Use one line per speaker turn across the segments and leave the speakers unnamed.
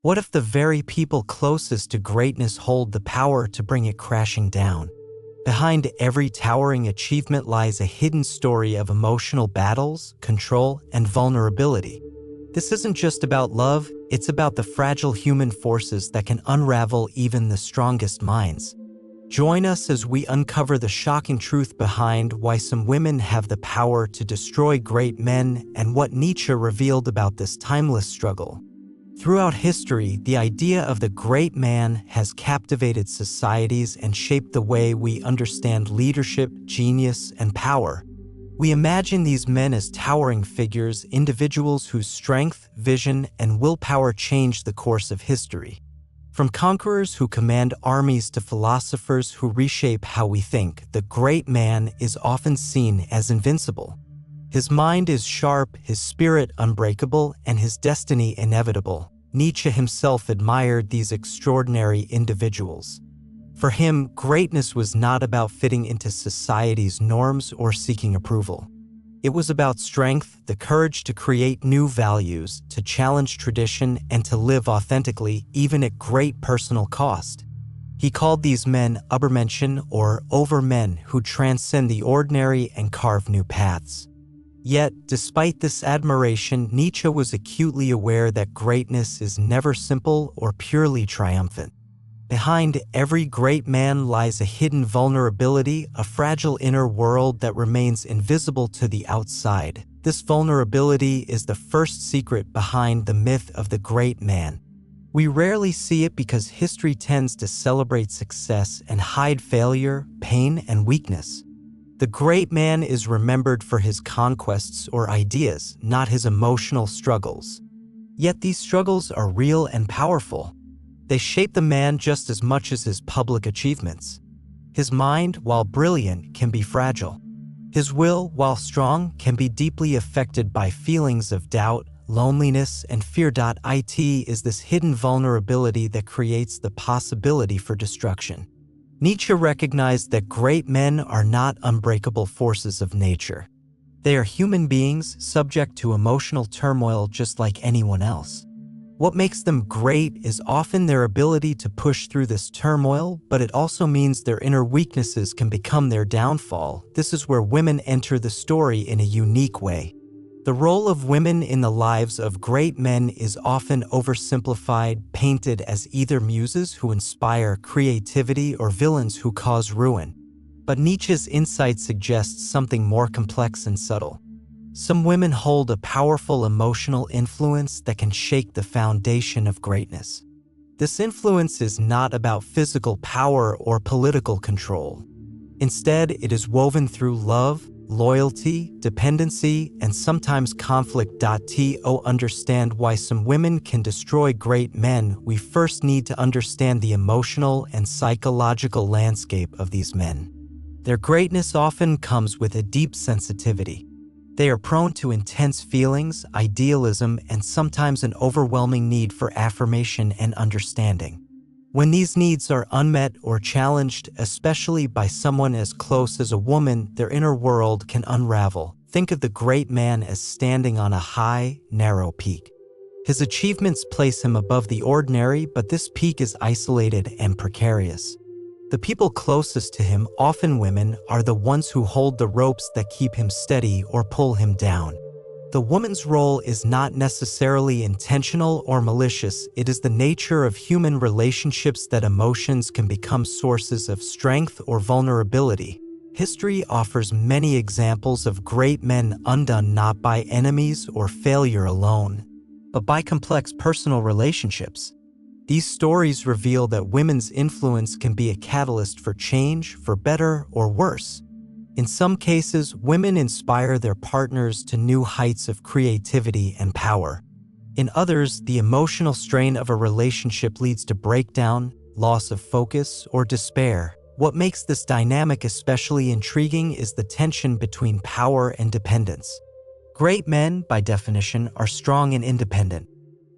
What if the very people closest to greatness hold the power to bring it crashing down? Behind every towering achievement lies a hidden story of emotional battles, control, and vulnerability. This isn't just about love, it's about the fragile human forces that can unravel even the strongest minds. Join us as we uncover the shocking truth behind why some women have the power to destroy great men and what Nietzsche revealed about this timeless struggle. Throughout history, the idea of the great man has captivated societies and shaped the way we understand leadership, genius, and power. We imagine these men as towering figures, individuals whose strength, vision, and willpower change the course of history. From conquerors who command armies to philosophers who reshape how we think, the great man is often seen as invincible. His mind is sharp, his spirit unbreakable, and his destiny inevitable. Nietzsche himself admired these extraordinary individuals. For him, greatness was not about fitting into society's norms or seeking approval. It was about strength, the courage to create new values, to challenge tradition, and to live authentically, even at great personal cost. He called these men Übermenschen, or overmen, who transcend the ordinary and carve new paths. Yet, despite this admiration, Nietzsche was acutely aware that greatness is never simple or purely triumphant. Behind every great man lies a hidden vulnerability, a fragile inner world that remains invisible to the outside. This vulnerability is the first secret behind the myth of the great man. We rarely see it because history tends to celebrate success and hide failure, pain, and weakness. The great man is remembered for his conquests or ideas, not his emotional struggles. Yet these struggles are real and powerful. They shape the man just as much as his public achievements. His mind, while brilliant, can be fragile. His will, while strong, can be deeply affected by feelings of doubt, loneliness, and fear. It is this hidden vulnerability that creates the possibility for destruction. Nietzsche recognized that great men are not unbreakable forces of nature. They are human beings subject to emotional turmoil just like anyone else. What makes them great is often their ability to push through this turmoil, but it also means their inner weaknesses can become their downfall. This is where women enter the story in a unique way. The role of women in the lives of great men is often oversimplified, painted as either muses who inspire creativity or villains who cause ruin. But Nietzsche's insight suggests something more complex and subtle. Some women hold a powerful emotional influence that can shake the foundation of greatness. This influence is not about physical power or political control. Instead, it is woven through love, loyalty, dependency, and sometimes conflict. To understand why some women can destroy great men, we first need to understand the emotional and psychological landscape of these men. Their greatness often comes with a deep sensitivity. They are prone to intense feelings, idealism, and sometimes an overwhelming need for affirmation and understanding. When these needs are unmet or challenged, especially by someone as close as a woman, their inner world can unravel. Think of the great man as standing on a high, narrow peak. His achievements place him above the ordinary, but this peak is isolated and precarious. The people closest to him, often women, are the ones who hold the ropes that keep him steady or pull him down. The woman's role is not necessarily intentional or malicious. It is the nature of human relationships that emotions can become sources of strength or vulnerability. History offers many examples of great men undone not by enemies or failure alone, but by complex personal relationships. These stories reveal that women's influence can be a catalyst for change, for better or worse. In some cases, women inspire their partners to new heights of creativity and power. In others, the emotional strain of a relationship leads to breakdown, loss of focus, or despair. What makes this dynamic especially intriguing is the tension between power and dependence. Great men, by definition, are strong and independent.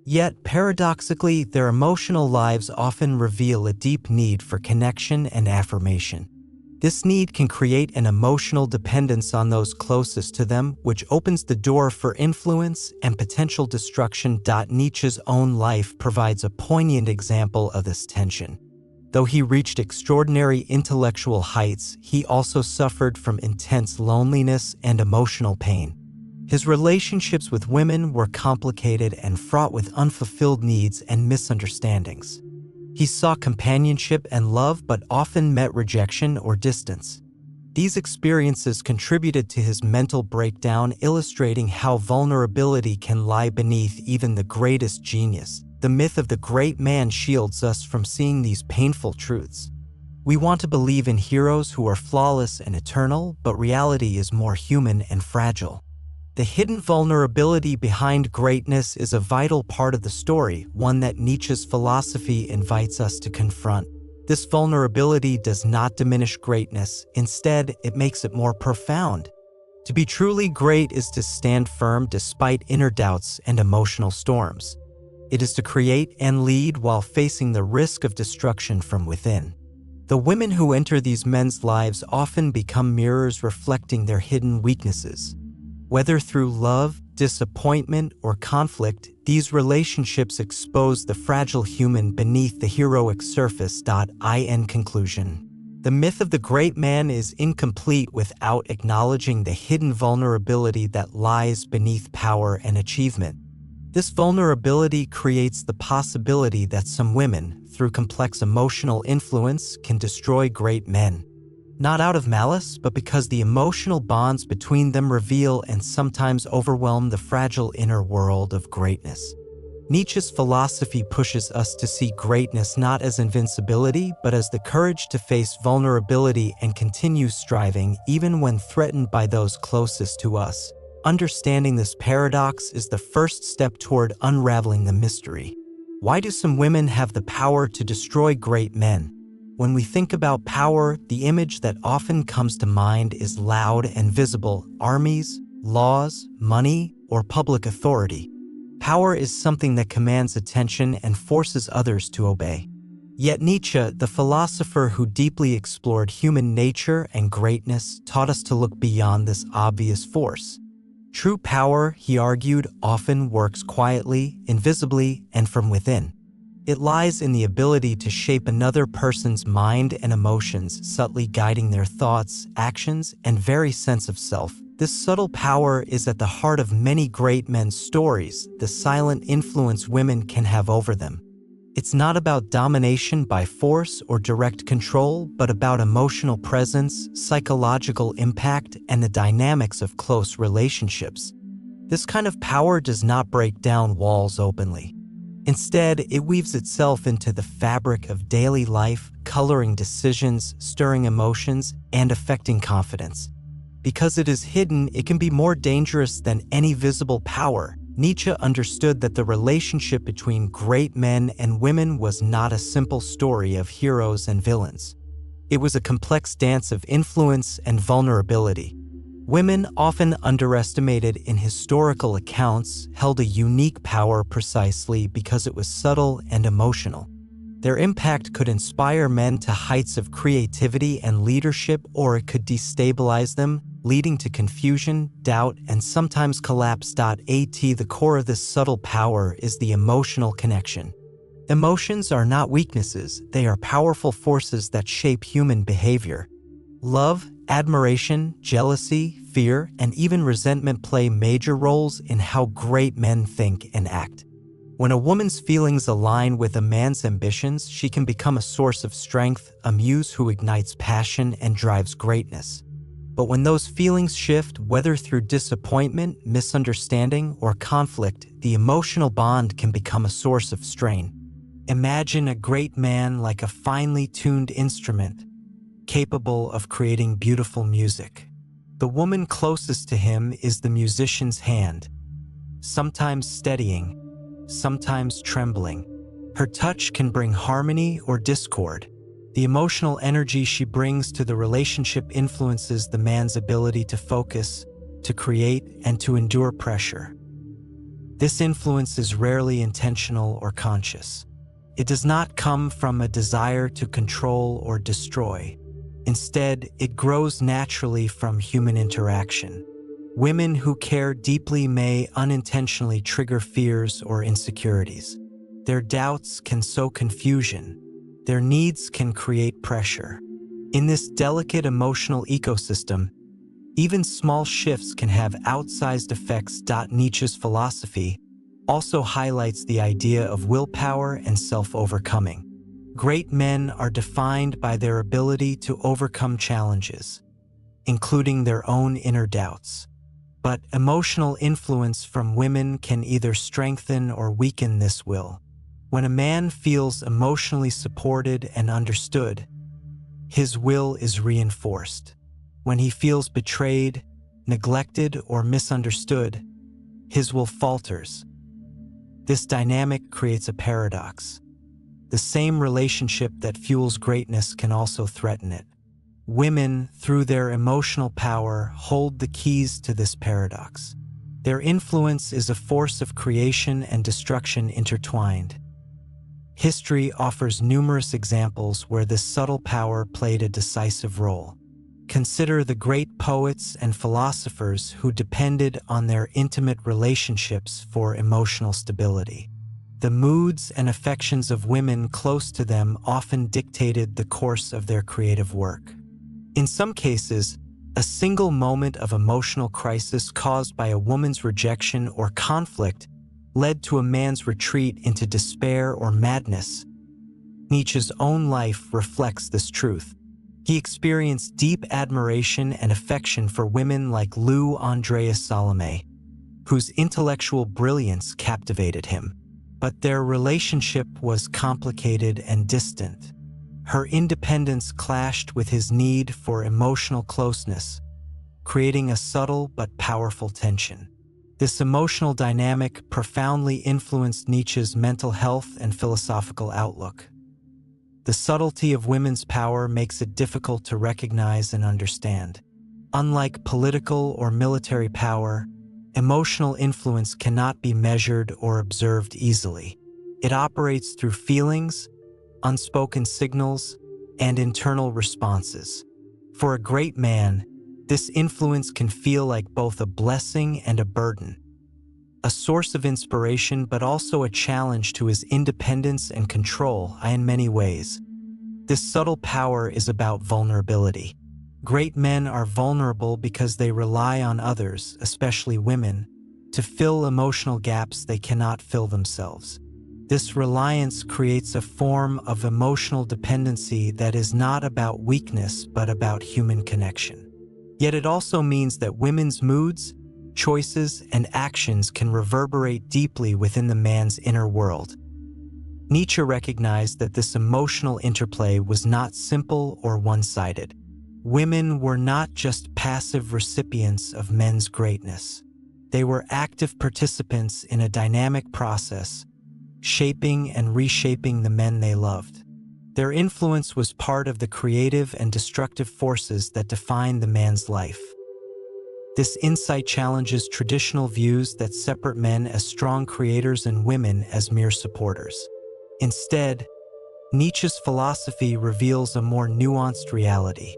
Yet, paradoxically, their emotional lives often reveal a deep need for connection and affirmation. This need can create an emotional dependence on those closest to them, which opens the door for influence and potential destruction. Nietzsche's own life provides a poignant example of this tension. Though he reached extraordinary intellectual heights, he also suffered from intense loneliness and emotional pain. His relationships with women were complicated and fraught with unfulfilled needs and misunderstandings. He sought companionship and love but often met rejection or distance. These experiences contributed to his mental breakdown, illustrating how vulnerability can lie beneath even the greatest genius. The myth of the great man shields us from seeing these painful truths. We want to believe in heroes who are flawless and eternal, but reality is more human and fragile. The hidden vulnerability behind greatness is a vital part of the story, one that Nietzsche's philosophy invites us to confront. This vulnerability does not diminish greatness. Instead, it makes it more profound. To be truly great is to stand firm despite inner doubts and emotional storms. It is to create and lead while facing the risk of destruction from within. The women who enter these men's lives often become mirrors reflecting their hidden weaknesses. Whether through love, disappointment, or conflict, these relationships expose the fragile human beneath the heroic surface. In conclusion, the myth of the great man is incomplete without acknowledging the hidden vulnerability that lies beneath power and achievement. This vulnerability creates the possibility that some women, through complex emotional influence, can destroy great men. Not out of malice, but because the emotional bonds between them reveal and sometimes overwhelm the fragile inner world of greatness. Nietzsche's philosophy pushes us to see greatness not as invincibility, but as the courage to face vulnerability and continue striving even when threatened by those closest to us. Understanding this paradox is the first step toward unraveling the mystery. Why do some women have the power to destroy great men? When we think about power, the image that often comes to mind is loud and visible: armies, laws, money, or public authority. Power is something that commands attention and forces others to obey. Yet Nietzsche, the philosopher who deeply explored human nature and greatness, taught us to look beyond this obvious force. True power, he argued, often works quietly, invisibly, and from within. It lies in the ability to shape another person's mind and emotions, subtly guiding their thoughts, actions, and very sense of self. This subtle power is at the heart of many great men's stories, the silent influence women can have over them. It's not about domination by force or direct control, but about emotional presence, psychological impact, and the dynamics of close relationships. This kind of power does not break down walls openly. Instead, it weaves itself into the fabric of daily life, coloring decisions, stirring emotions, and affecting confidence. Because it is hidden, it can be more dangerous than any visible power. Nietzsche understood that the relationship between great men and women was not a simple story of heroes and villains. It was a complex dance of influence and vulnerability. Women, often underestimated in historical accounts, held a unique power precisely because it was subtle and emotional. Their impact could inspire men to heights of creativity and leadership, or it could destabilize them, leading to confusion, doubt, and sometimes collapse. The core of this subtle power is the emotional connection. Emotions are not weaknesses, they are powerful forces that shape human behavior. Love, admiration, jealousy, fear, and even resentment play major roles in how great men think and act. When a woman's feelings align with a man's ambitions, she can become a source of strength, a muse who ignites passion and drives greatness. But when those feelings shift, whether through disappointment, misunderstanding, or conflict, the emotional bond can become a source of strain. Imagine a great man like a finely tuned instrument, capable of creating beautiful music. The woman closest to him is the musician's hand, sometimes steadying, sometimes trembling. Her touch can bring harmony or discord. The emotional energy she brings to the relationship influences the man's ability to focus, to create, and to endure pressure. This influence is rarely intentional or conscious. It does not come from a desire to control or destroy. Instead, it grows naturally from human interaction. Women who care deeply may unintentionally trigger fears or insecurities. Their doubts can sow confusion. Their needs can create pressure. In this delicate emotional ecosystem, even small shifts can have outsized effects. Nietzsche's philosophy also highlights the idea of willpower and self-overcoming. Great men are defined by their ability to overcome challenges, including their own inner doubts. But emotional influence from women can either strengthen or weaken this will. When a man feels emotionally supported and understood, his will is reinforced. When he feels betrayed, neglected, or misunderstood, his will falters. This dynamic creates a paradox. The same relationship that fuels greatness can also threaten it. Women, through their emotional power, hold the keys to this paradox. Their influence is a force of creation and destruction intertwined. History offers numerous examples where this subtle power played a decisive role. Consider the great poets and philosophers who depended on their intimate relationships for emotional stability. The moods and affections of women close to them often dictated the course of their creative work. In some cases, a single moment of emotional crisis caused by a woman's rejection or conflict led to a man's retreat into despair or madness. Nietzsche's own life reflects this truth. He experienced deep admiration and affection for women like Lou Andreas Salome, whose intellectual brilliance captivated him. But their relationship was complicated and distant. Her independence clashed with his need for emotional closeness, creating a subtle but powerful tension. This emotional dynamic profoundly influenced Nietzsche's mental health and philosophical outlook. The subtlety of women's power makes it difficult to recognize and understand. Unlike political or military power, emotional influence cannot be measured or observed easily. It operates through feelings, unspoken signals, and internal responses. For a great man, this influence can feel like both a blessing and a burden, a source of inspiration but also a challenge to his independence and control. In many ways, this subtle power is about vulnerability. Great men are vulnerable because they rely on others, especially women, to fill emotional gaps they cannot fill themselves. This reliance creates a form of emotional dependency that is not about weakness but about human connection. Yet it also means that women's moods, choices, and actions can reverberate deeply within the man's inner world. Nietzsche recognized that this emotional interplay was not simple or one-sided. Women were not just passive recipients of men's greatness. They were active participants in a dynamic process, shaping and reshaping the men they loved. Their influence was part of the creative and destructive forces that defined the man's life. This insight challenges traditional views that separate men as strong creators and women as mere supporters. Instead, Nietzsche's philosophy reveals a more nuanced reality.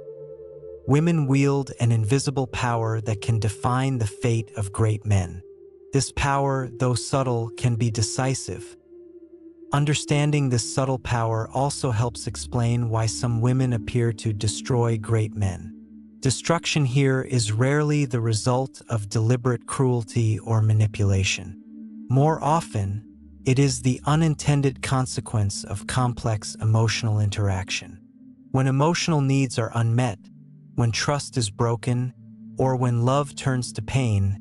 Women wield an invisible power that can define the fate of great men. This power, though subtle, can be decisive. Understanding this subtle power also helps explain why some women appear to destroy great men. Destruction here is rarely the result of deliberate cruelty or manipulation. More often, it is the unintended consequence of complex emotional interaction. When emotional needs are unmet, when trust is broken, or when love turns to pain,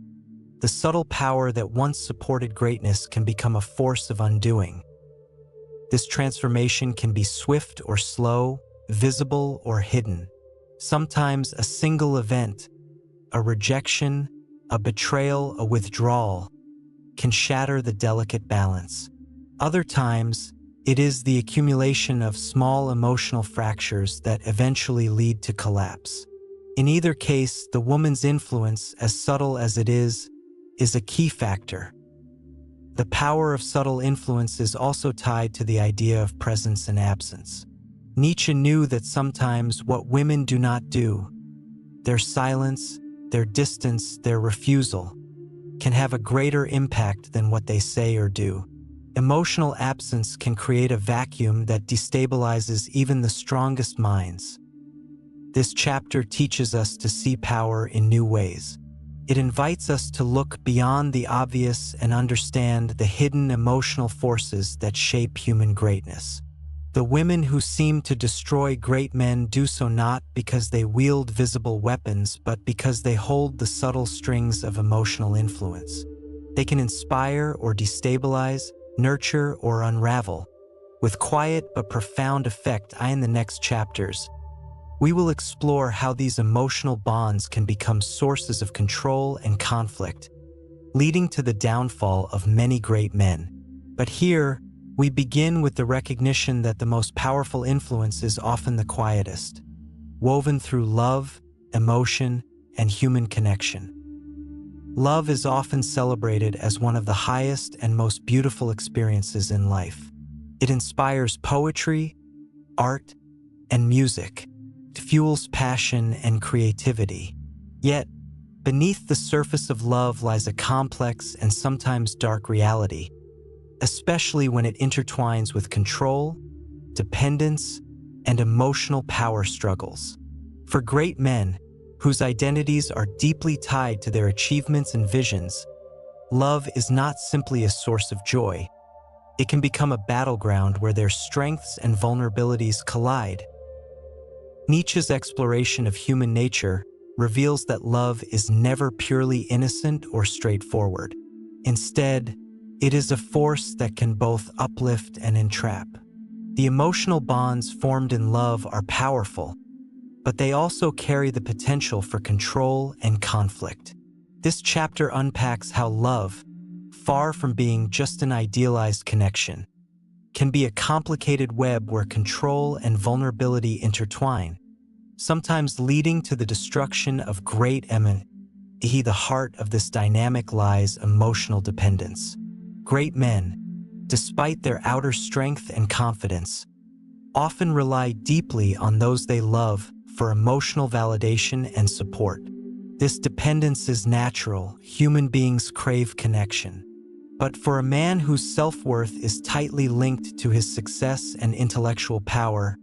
the subtle power that once supported greatness can become a force of undoing. This transformation can be swift or slow, visible or hidden. Sometimes a single event, a rejection, a betrayal, a withdrawal, can shatter the delicate balance. Other times, it is the accumulation of small emotional fractures that eventually lead to collapse. In either case, the woman's influence, as subtle as it is a key factor. The power of subtle influence is also tied to the idea of presence and absence. Nietzsche knew that sometimes what women do not do, their silence, their distance, their refusal, can have a greater impact than what they say or do. Emotional absence can create a vacuum that destabilizes even the strongest minds. This chapter teaches us to see power in new ways. It invites us to look beyond the obvious and understand the hidden emotional forces that shape human greatness. The women who seem to destroy great men do so not because they wield visible weapons, but because they hold the subtle strings of emotional influence. They can inspire or destabilize, nurture or unravel, with quiet but profound effect. In the next chapters, we will explore how these emotional bonds can become sources of control and conflict, leading to the downfall of many great men. But here, we begin with the recognition that the most powerful influence is often the quietest, woven through love, emotion, and human connection. Love is often celebrated as one of the highest and most beautiful experiences in life. It inspires poetry, art, and music. It fuels passion and creativity. Yet, beneath the surface of love lies a complex and sometimes dark reality, especially when it intertwines with control, dependence, and emotional power struggles. For great men, whose identities are deeply tied to their achievements and visions, love is not simply a source of joy. It can become a battleground where their strengths and vulnerabilities collide. Nietzsche's exploration of human nature reveals that love is never purely innocent or straightforward. Instead, it is a force that can both uplift and entrap. The emotional bonds formed in love are powerful, but they also carry the potential for control and conflict. This chapter unpacks how love, far from being just an idealized connection, can be a complicated web where control and vulnerability intertwine, sometimes leading to the destruction of great men. At the heart of this dynamic lies emotional dependence. Great men, despite their outer strength and confidence, often rely deeply on those they love for emotional validation and support. This dependence is natural. Human beings crave connection. But for a man whose self-worth is tightly linked to his success and intellectual power,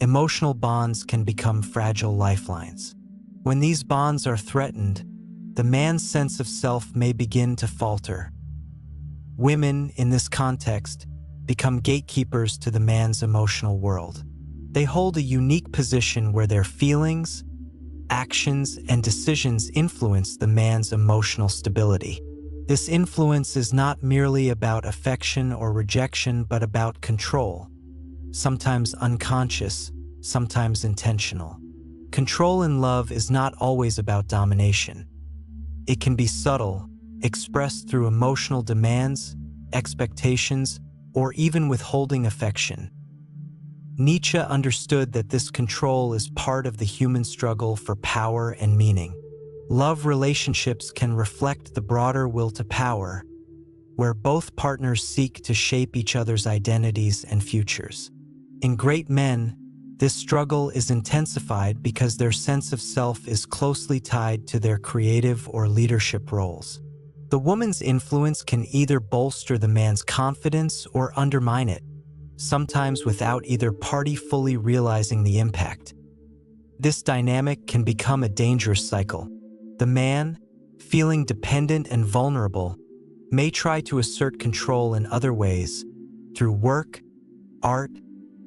emotional bonds can become fragile lifelines. When these bonds are threatened, the man's sense of self may begin to falter. Women, in this context, become gatekeepers to the man's emotional world. They hold a unique position where their feelings, actions, and decisions influence the man's emotional stability. This influence is not merely about affection or rejection, but about control, sometimes unconscious, sometimes intentional. Control in love is not always about domination. It can be subtle, expressed through emotional demands, expectations, or even withholding affection. Nietzsche understood that this control is part of the human struggle for power and meaning. Love relationships can reflect the broader will to power, where both partners seek to shape each other's identities and futures. In great men, this struggle is intensified because their sense of self is closely tied to their creative or leadership roles. The woman's influence can either bolster the man's confidence or undermine it, sometimes without either party fully realizing the impact. This dynamic can become a dangerous cycle. The man, feeling dependent and vulnerable, may try to assert control in other ways, through work, art,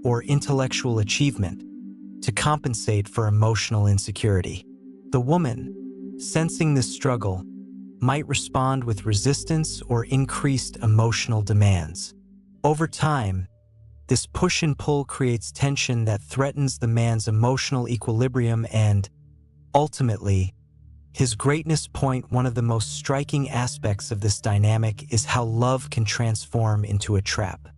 or intellectual achievement, to compensate for emotional insecurity. The woman, sensing this struggle, might respond with resistance or increased emotional demands. Over time, this push and pull creates tension that threatens the man's emotional equilibrium and, ultimately, his greatness. One of the most striking aspects of this dynamic is how love can transform into a trap.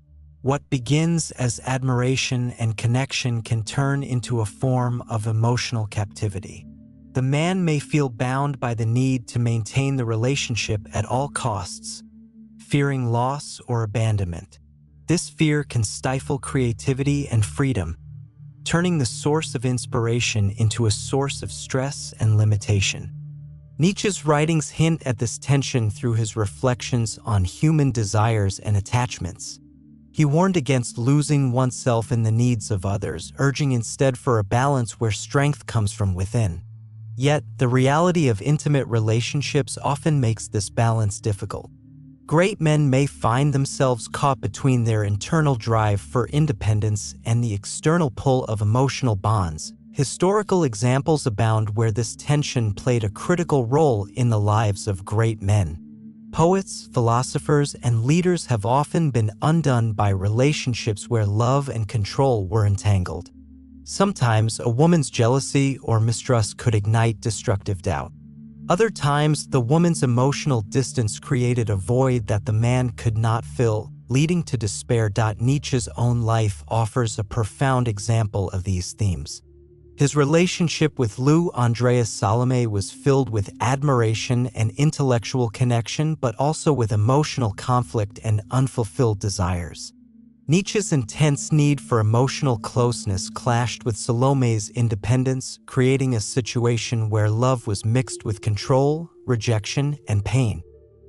What begins as admiration and connection can turn into a form of emotional captivity. The man may feel bound by the need to maintain the relationship at all costs, fearing loss or abandonment. This fear can stifle creativity and freedom, turning the source of inspiration into a source of stress and limitation. Nietzsche's writings hint at this tension through his reflections on human desires and attachments. He warned against losing oneself in the needs of others, urging instead for a balance where strength comes from within. Yet, the reality of intimate relationships often makes this balance difficult. Great men may find themselves caught between their internal drive for independence and the external pull of emotional bonds. Historical examples abound where this tension played a critical role in the lives of great men. Poets, philosophers, and leaders have often been undone by relationships where love and control were entangled. Sometimes a woman's jealousy or mistrust could ignite destructive doubt. Other times, the woman's emotional distance created a void that the man could not fill, leading to despair. Nietzsche's own life offers a profound example of these themes. His relationship with Lou Andreas Salome was filled with admiration and intellectual connection, but also with emotional conflict and unfulfilled desires. Nietzsche's intense need for emotional closeness clashed with Salome's independence, creating a situation where love was mixed with control, rejection, and pain.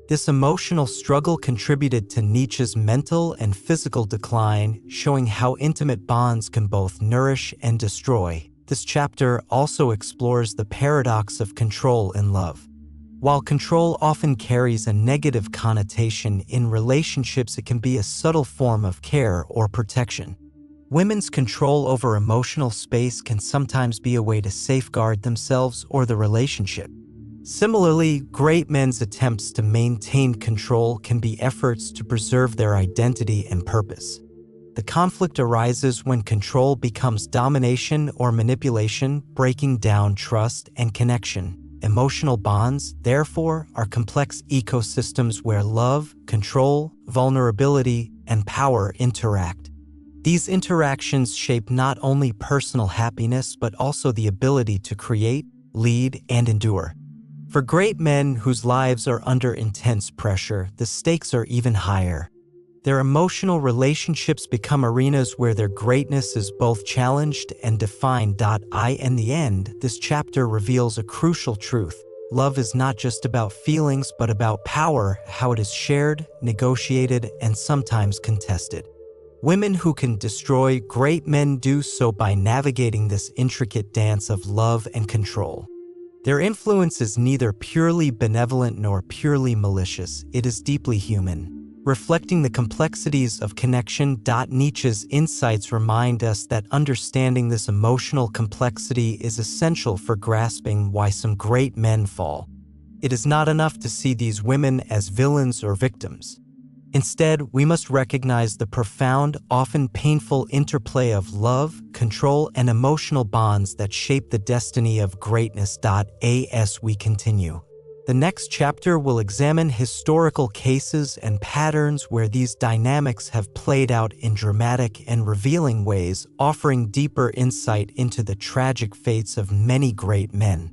This emotional struggle contributed to Nietzsche's mental and physical decline, showing how intimate bonds can both nourish and destroy. This chapter also explores the paradox of control in love. While control often carries a negative connotation in relationships, it can be a subtle form of care or protection. Women's control over emotional space can sometimes be a way to safeguard themselves or the relationship. Similarly, great men's attempts to maintain control can be efforts to preserve their identity and purpose. The conflict arises when control becomes domination or manipulation, breaking down trust and connection. Emotional bonds, therefore, are complex ecosystems where love, control, vulnerability, and power interact. These interactions shape not only personal happiness but also the ability to create, lead, and endure. For great men whose lives are under intense pressure, the stakes are even higher. Their emotional relationships become arenas where their greatness is both challenged and defined. In the end, this chapter reveals a crucial truth. Love is not just about feelings but about power, how it is shared, negotiated, and sometimes contested. Women who can destroy great men do so by navigating this intricate dance of love and control. Their influence is neither purely benevolent nor purely malicious, it is deeply human. Reflecting the complexities of connection. Nietzsche's insights remind us that understanding this emotional complexity is essential for grasping why some great men fall. It is not enough to see these women as villains or victims. Instead, we must recognize the profound, often painful interplay of love, control, and emotional bonds that shape the destiny of greatness. As we continue, the next chapter will examine historical cases and patterns where these dynamics have played out in dramatic and revealing ways, offering deeper insight into the tragic fates of many great men.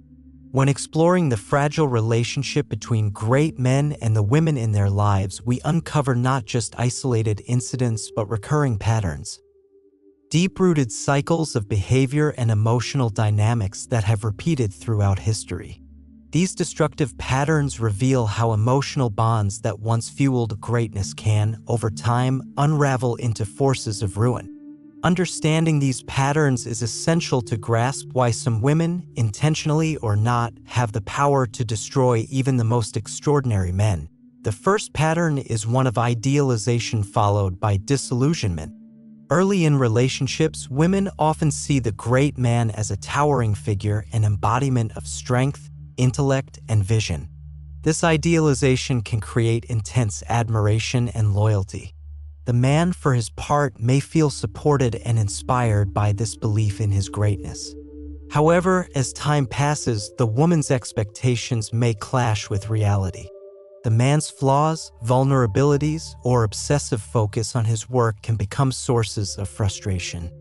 When exploring the fragile relationship between great men and the women in their lives, we uncover not just isolated incidents but recurring patterns. Deep-rooted cycles of behavior and emotional dynamics that have repeated throughout history. These destructive patterns reveal how emotional bonds that once fueled greatness can, over time, unravel into forces of ruin. Understanding these patterns is essential to grasp why some women, intentionally or not, have the power to destroy even the most extraordinary men. The first pattern is one of idealization followed by disillusionment. Early in relationships, women often see the great man as a towering figure, an embodiment of strength, intellect, and vision. This idealization can create intense admiration and loyalty. The man, for his part, may feel supported and inspired by this belief in his greatness. However, as time passes, the woman's expectations may clash with reality. The man's flaws, vulnerabilities, or obsessive focus on his work can become sources of frustration.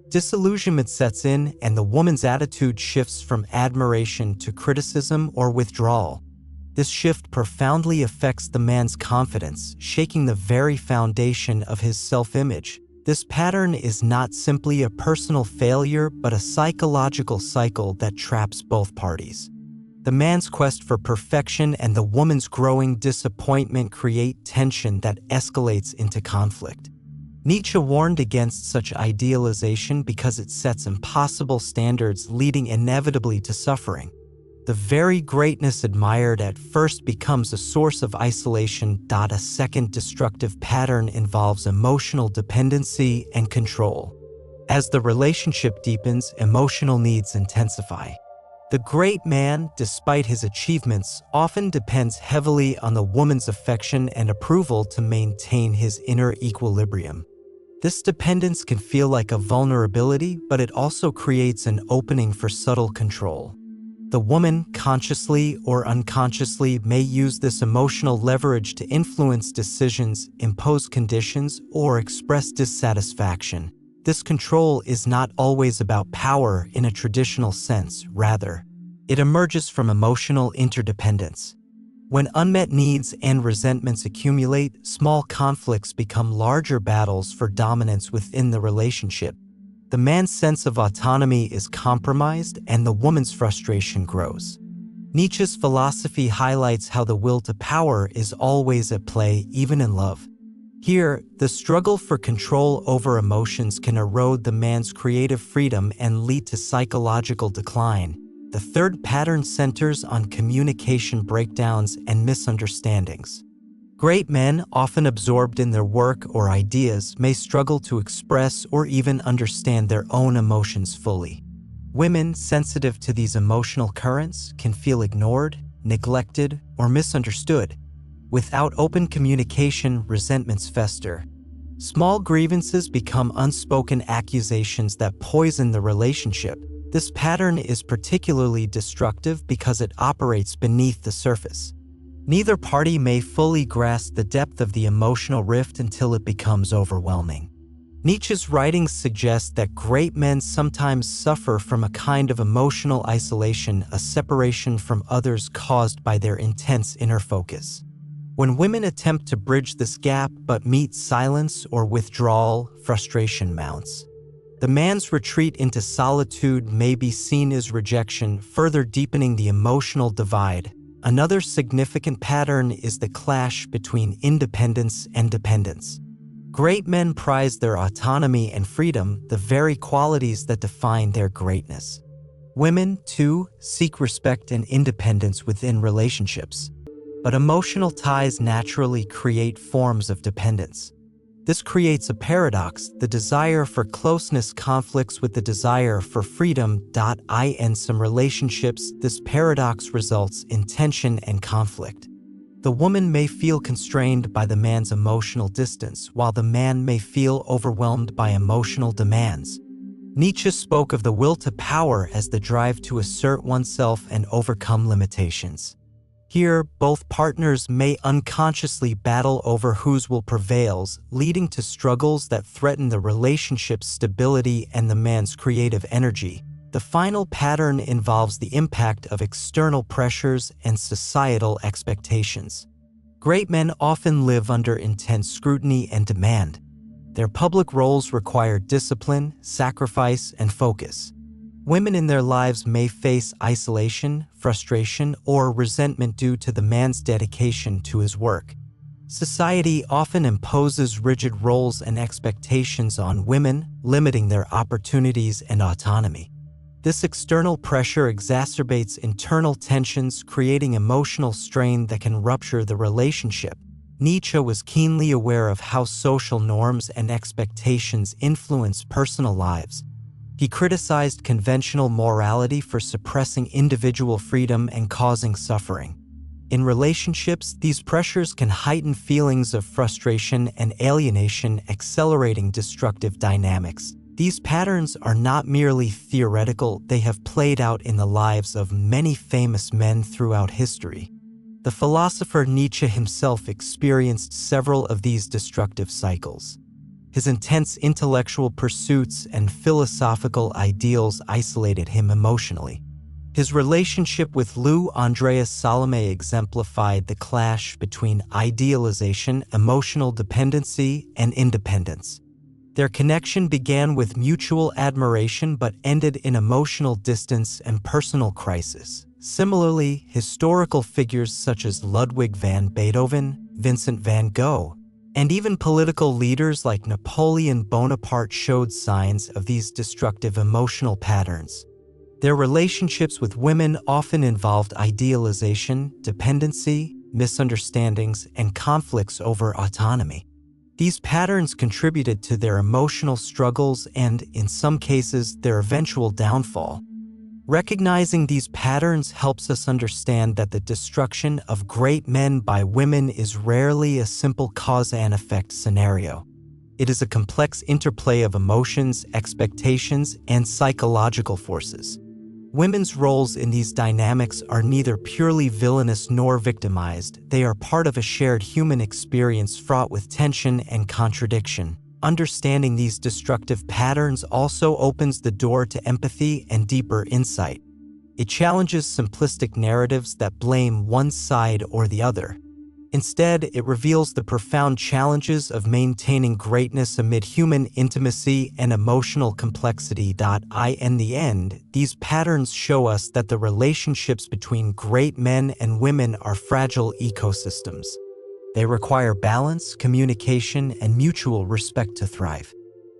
Disillusionment sets in, and the woman's attitude shifts from admiration to criticism or withdrawal. This shift profoundly affects the man's confidence, shaking the very foundation of his self-image. This pattern is not simply a personal failure but a psychological cycle that traps both parties. The man's quest for perfection and the woman's growing disappointment create tension that escalates into conflict. Nietzsche warned against such idealization because it sets impossible standards leading inevitably to suffering. The very greatness admired at first becomes a source of isolation. A second destructive pattern involves emotional dependency and control. As the relationship deepens, emotional needs intensify. The great man, despite his achievements, often depends heavily on the woman's affection and approval to maintain his inner equilibrium. This dependence can feel like a vulnerability, but it also creates an opening for subtle control. The woman, consciously or unconsciously, may use this emotional leverage to influence decisions, impose conditions, or express dissatisfaction. This control is not always about power in a traditional sense, rather, it emerges from emotional interdependence. When unmet needs and resentments accumulate, small conflicts become larger battles for dominance within the relationship. The man's sense of autonomy is compromised and the woman's frustration grows. Nietzsche's philosophy highlights how the will to power is always at play, even in love. Here, the struggle for control over emotions can erode the man's creative freedom and lead to psychological decline. The third pattern centers on communication breakdowns and misunderstandings. Great men, often absorbed in their work or ideas, may struggle to express or even understand their own emotions fully. Women, sensitive to these emotional currents, can feel ignored, neglected, or misunderstood. Without open communication, resentments fester. Small grievances become unspoken accusations that poison the relationship. This pattern is particularly destructive because it operates beneath the surface. Neither party may fully grasp the depth of the emotional rift until it becomes overwhelming. Nietzsche's writings suggest that great men sometimes suffer from a kind of emotional isolation, a separation from others caused by their intense inner focus. When women attempt to bridge this gap but meet silence or withdrawal, frustration mounts. The man's retreat into solitude may be seen as rejection, further deepening the emotional divide. Another significant pattern is the clash between independence and dependence. Great men prize their autonomy and freedom, the very qualities that define their greatness. Women, too, seek respect and independence within relationships. But emotional ties naturally create forms of dependence. This creates a paradox. The desire for closeness conflicts with the desire for freedom. In some relationships, this paradox results in tension and conflict. The woman may feel constrained by the man's emotional distance, while the man may feel overwhelmed by emotional demands. Nietzsche spoke of the will to power as the drive to assert oneself and overcome limitations. Here, both partners may unconsciously battle over whose will prevails, leading to struggles that threaten the relationship's stability and the man's creative energy. The final pattern involves the impact of external pressures and societal expectations. Great men often live under intense scrutiny and demand. Their public roles require discipline, sacrifice, and focus. Women in their lives may face isolation, frustration, or resentment due to the man's dedication to his work. Society often imposes rigid roles and expectations on women, limiting their opportunities and autonomy. This external pressure exacerbates internal tensions, creating emotional strain that can rupture the relationship. Nietzsche was keenly aware of how social norms and expectations influence personal lives. He criticized conventional morality for suppressing individual freedom and causing suffering. In relationships, these pressures can heighten feelings of frustration and alienation, accelerating destructive dynamics. These patterns are not merely theoretical, they have played out in the lives of many famous men throughout history. The philosopher Nietzsche himself experienced several of these destructive cycles. His intense intellectual pursuits and philosophical ideals isolated him emotionally. His relationship with Lou Andreas Salome exemplified the clash between idealization, emotional dependency, and independence. Their connection began with mutual admiration but ended in emotional distance and personal crisis. Similarly, historical figures such as Ludwig van Beethoven, Vincent van Gogh, and even political leaders like Napoleon Bonaparte showed signs of these destructive emotional patterns. Their relationships with women often involved idealization, dependency, misunderstandings, and conflicts over autonomy. These patterns contributed to their emotional struggles and, in some cases, their eventual downfall. Recognizing these patterns helps us understand that the destruction of great men by women is rarely a simple cause and effect scenario. It is a complex interplay of emotions, expectations, and psychological forces. Women's roles in these dynamics are neither purely villainous nor victimized. They are part of a shared human experience fraught with tension and contradiction. Understanding these destructive patterns also opens the door to empathy and deeper insight. It challenges simplistic narratives that blame one side or the other. Instead, it reveals the profound challenges of maintaining greatness amid human intimacy and emotional complexity. In the end, these patterns show us that the relationships between great men and women are fragile ecosystems. They require balance, communication, and mutual respect to thrive.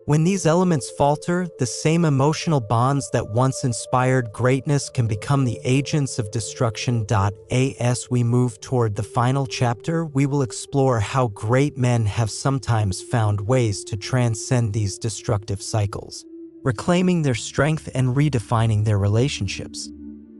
When these elements falter, the same emotional bonds that once inspired greatness can become the agents of destruction. As we move toward the final chapter, we will explore how great men have sometimes found ways to transcend these destructive cycles, reclaiming their strength and redefining their relationships.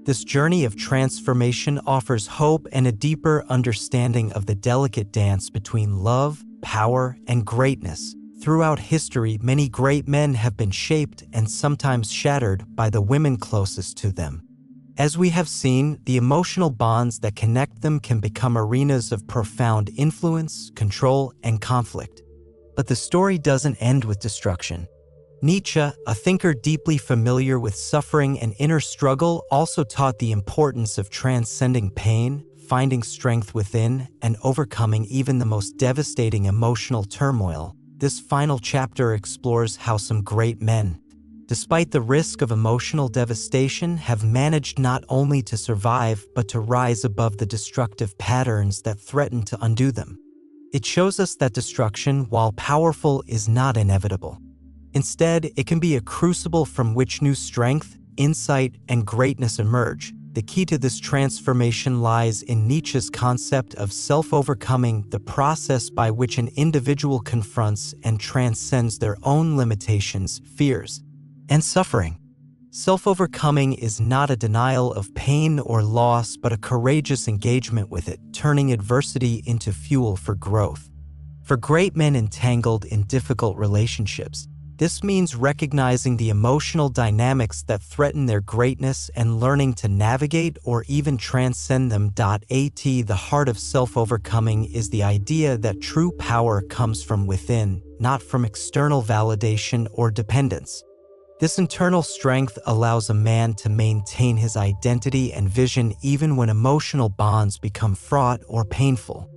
This journey of transformation offers hope and a deeper understanding of the delicate dance between love, power, and greatness. Throughout history, many great men have been shaped and sometimes shattered by the women closest to them. As we have seen, the emotional bonds that connect them can become arenas of profound influence, control, and conflict. But the story doesn't end with destruction. Nietzsche, a thinker deeply familiar with suffering and inner struggle, also taught the importance of transcending pain, finding strength within, and overcoming even the most devastating emotional turmoil. This final chapter explores how some great men, despite the risk of emotional devastation, have managed not only to survive but to rise above the destructive patterns that threaten to undo them. It shows us that destruction, while powerful, is not inevitable. Instead, it can be a crucible from which new strength, insight, and greatness emerge. The key to this transformation lies in Nietzsche's concept of self-overcoming, the process by which an individual confronts and transcends their own limitations, fears, and suffering. Self-overcoming is not a denial of pain or loss, but a courageous engagement with it, turning adversity into fuel for growth. For great men entangled in difficult relationships, this means recognizing the emotional dynamics that threaten their greatness and learning to navigate or even transcend them. The heart of self-overcoming is the idea that true power comes from within, not from external validation or dependence. This internal strength allows a man to maintain his identity and vision even when emotional bonds become fraught or painful.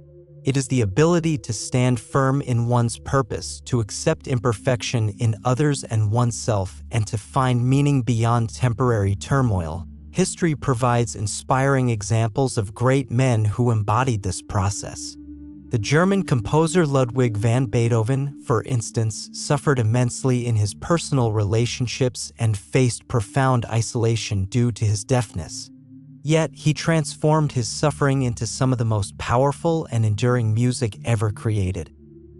It is the ability to stand firm in one's purpose, to accept imperfection in others and oneself, and to find meaning beyond temporary turmoil. History provides inspiring examples of great men who embodied this process. The German composer Ludwig van Beethoven, for instance, suffered immensely in his personal relationships and faced profound isolation due to his deafness. Yet, he transformed his suffering into some of the most powerful and enduring music ever created.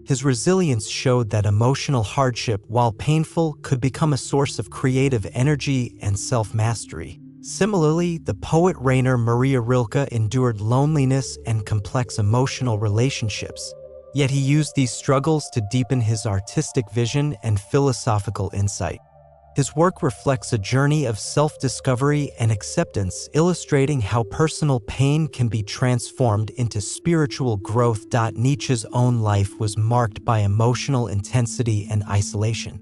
His resilience showed that emotional hardship, while painful, could become a source of creative energy and self-mastery. Similarly, the poet Rainer Maria Rilke endured loneliness and complex emotional relationships. Yet he used these struggles to deepen his artistic vision and philosophical insight. His work reflects a journey of self-discovery and acceptance, illustrating how personal pain can be transformed into spiritual growth. Nietzsche's own life was marked by emotional intensity and isolation.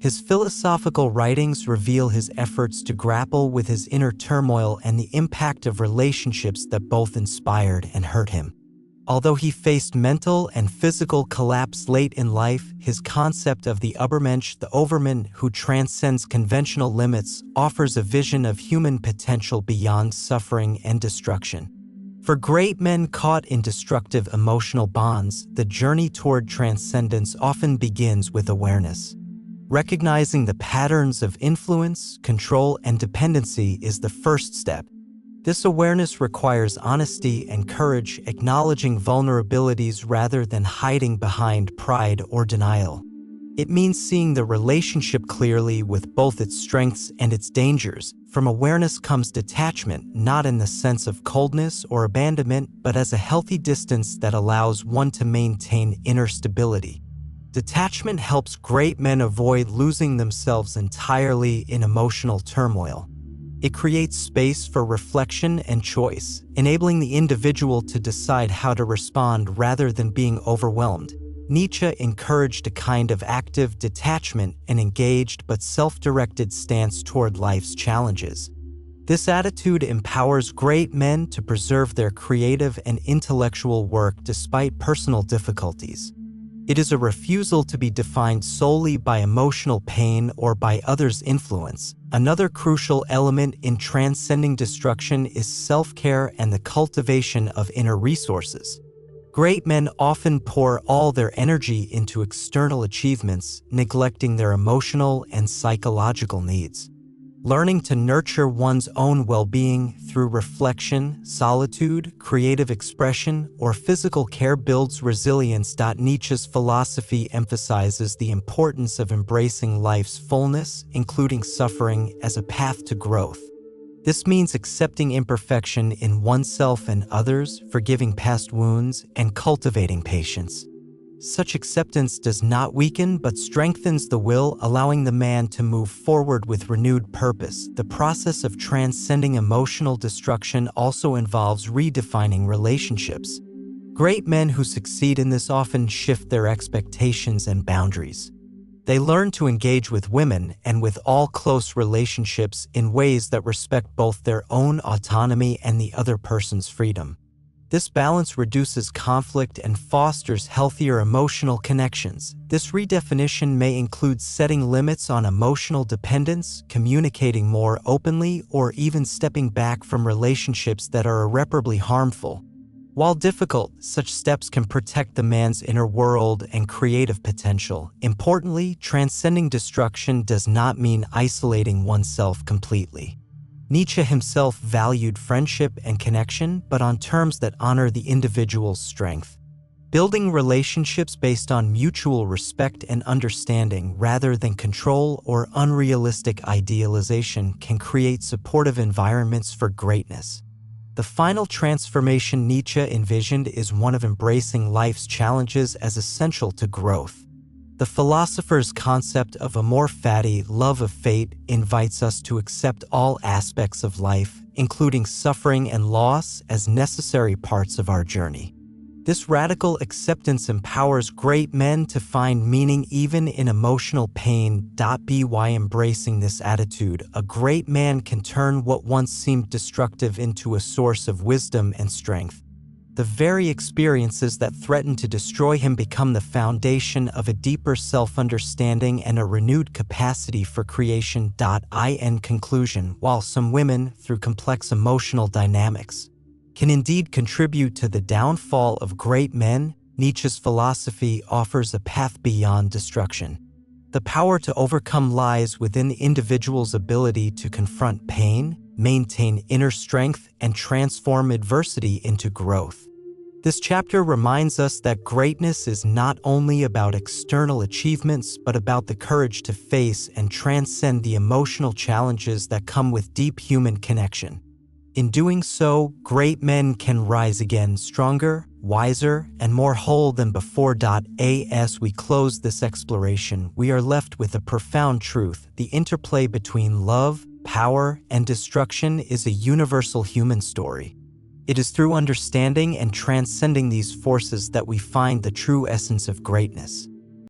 His philosophical writings reveal his efforts to grapple with his inner turmoil and the impact of relationships that both inspired and hurt him. Although he faced mental and physical collapse late in life, his concept of the Übermensch, the Overman who transcends conventional limits, offers a vision of human potential beyond suffering and destruction. For great men caught in destructive emotional bonds, the journey toward transcendence often begins with awareness. Recognizing the patterns of influence, control, and dependency is the first step. This awareness requires honesty and courage, acknowledging vulnerabilities rather than hiding behind pride or denial. It means seeing the relationship clearly with both its strengths and its dangers. From awareness comes detachment, not in the sense of coldness or abandonment, but as a healthy distance that allows one to maintain inner stability. Detachment helps great men avoid losing themselves entirely in emotional turmoil. It creates space for reflection and choice, enabling the individual to decide how to respond rather than being overwhelmed. Nietzsche encouraged a kind of active detachment, an engaged but self-directed stance toward life's challenges. This attitude empowers great men to preserve their creative and intellectual work despite personal difficulties. It is a refusal to be defined solely by emotional pain or by others' influence. Another crucial element in transcending destruction is self-care and the cultivation of inner resources. Great men often pour all their energy into external achievements, neglecting their emotional and psychological needs. Learning to nurture one's own well-being through reflection, solitude, creative expression, or physical care builds resilience. Nietzsche's philosophy emphasizes the importance of embracing life's fullness, including suffering, as a path to growth. This means accepting imperfection in oneself and others, forgiving past wounds, and cultivating patience. Such acceptance does not weaken but strengthens the will, allowing the man to move forward with renewed purpose. The process of transcending emotional destruction also involves redefining relationships. Great men who succeed in this often shift their expectations and boundaries. They learn to engage with women and with all close relationships in ways that respect both their own autonomy and the other person's freedom. This balance reduces conflict and fosters healthier emotional connections. This redefinition may include setting limits on emotional dependence, communicating more openly, or even stepping back from relationships that are irreparably harmful. While difficult, such steps can protect the man's inner world and creative potential. Importantly, transcending destruction does not mean isolating oneself completely. Nietzsche himself valued friendship and connection, but on terms that honor the individual's strength. Building relationships based on mutual respect and understanding rather than control or unrealistic idealization can create supportive environments for greatness. The final transformation Nietzsche envisioned is one of embracing life's challenges as essential to growth. The philosopher's concept of amor fati, love of fate, invites us to accept all aspects of life, including suffering and loss, as necessary parts of our journey. This radical acceptance empowers great men to find meaning even in emotional pain. By embracing this attitude, a great man can turn what once seemed destructive into a source of wisdom and strength. The very experiences that threaten to destroy him become the foundation of a deeper self-understanding and a renewed capacity for creation. In conclusion, while some women, through complex emotional dynamics, can indeed contribute to the downfall of great men, Nietzsche's philosophy offers a path beyond destruction. The power to overcome lies within the individual's ability to confront pain, maintain inner strength, and transform adversity into growth. This chapter reminds us that greatness is not only about external achievements, but about the courage to face and transcend the emotional challenges that come with deep human connection. In doing so, great men can rise again stronger, wiser, and more whole than before. As we close this exploration, we are left with a profound truth: the interplay between love, power, and destruction is a universal human story. It is through understanding and transcending these forces that we find the true essence of greatness.